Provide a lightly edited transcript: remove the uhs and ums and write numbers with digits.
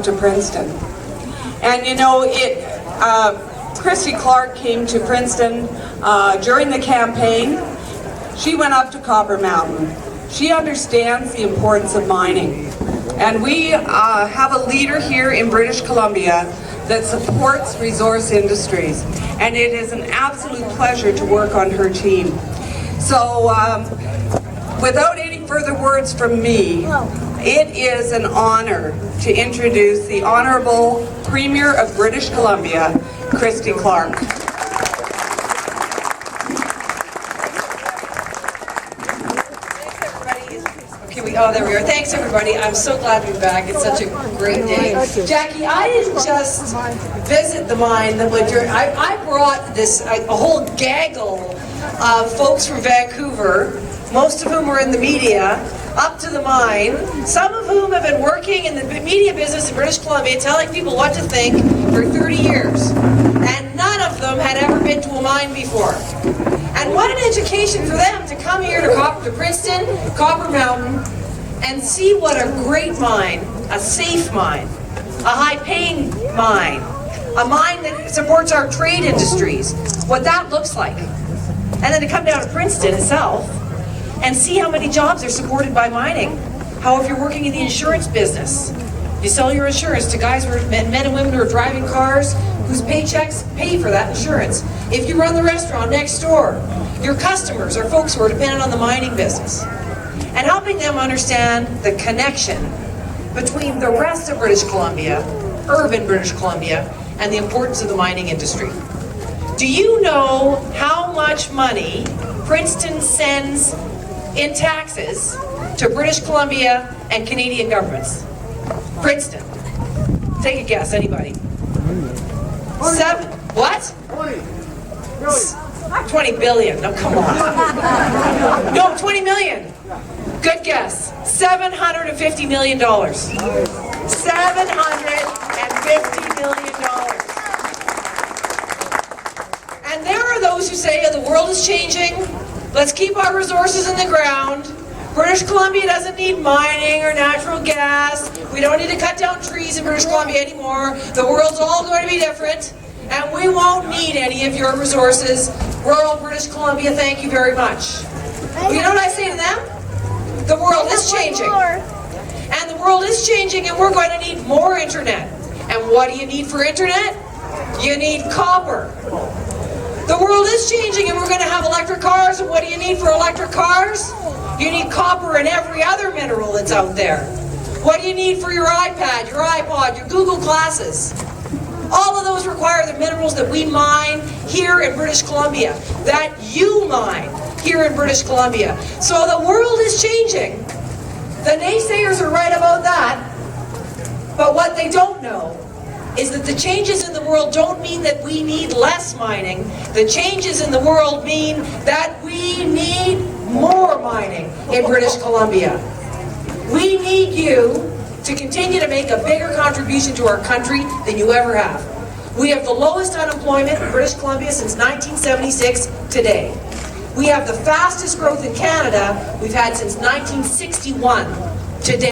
to Princeton. And you know, Christy Clark came to Princeton during the campaign. She went up to Copper Mountain. She understands the importance of mining. And we have a leader here in British Columbia that supports resource industries. And it is an absolute pleasure to work on her team. So without any further words from me, it is an honor to introduce the Honourable Premier of British Columbia, Christy Clark. Oh, there we are. Thanks, everybody. I'm so glad to be back. It's such a great day. Jackie, I didn't just visit the mine. I brought a whole gaggle of folks from Vancouver, most of whom were in the media, up to the mine, some of whom have been working in the media business in British Columbia, telling people what to think for 30 years. And none of them had ever been to a mine before. And what an education for them to come here to Princeton, Copper Mountain, and see what a great mine, a safe mine, a high-paying mine, a mine that supports our trade industries, what that looks like. And then to come down to Princeton itself and see how many jobs are supported by mining. How if you're working in the insurance business, you sell your insurance to guys, men and women who are driving cars, whose paychecks pay for that insurance. If you run the restaurant next door, your customers are folks who are dependent on the mining business. And helping them understand the connection between the rest of British Columbia, urban British Columbia, and the importance of the mining industry. Do you know how much money Princeton sends in taxes to British Columbia and Canadian governments? Princeton. Take a guess, anybody? 7, what? 20 billion, no, come on. No, 20 million. Good guess. $750 million. $750 million. And there are those who say, oh, the world is changing. Let's keep our resources in the ground. British Columbia doesn't need mining or natural gas. We don't need to cut down trees in British Columbia anymore. The world's all going to be different. And we won't need any of your resources. Rural British Columbia, thank you very much. Well, you know what I say to them? The world is changing. And the world is changing, and we're going to need more internet. And what do you need for internet? You need copper. The world is changing, and we're going to have electric cars, and what do you need for electric cars? You need copper and every other mineral that's out there. What do you need for your iPad, your iPod, your Google Glasses? All of those require the minerals that we mine here in British Columbia, that you mine here in British Columbia. So the world is changing. The naysayers are right about that, but what they don't know is that the changes in the world don't mean that we need less mining. The changes in the world mean that we need more mining in British Columbia. We need you to continue to make a bigger contribution to our country than you ever have. We have the lowest unemployment in British Columbia since 1976 today. We have the fastest growth in Canada we've had since 1961 today.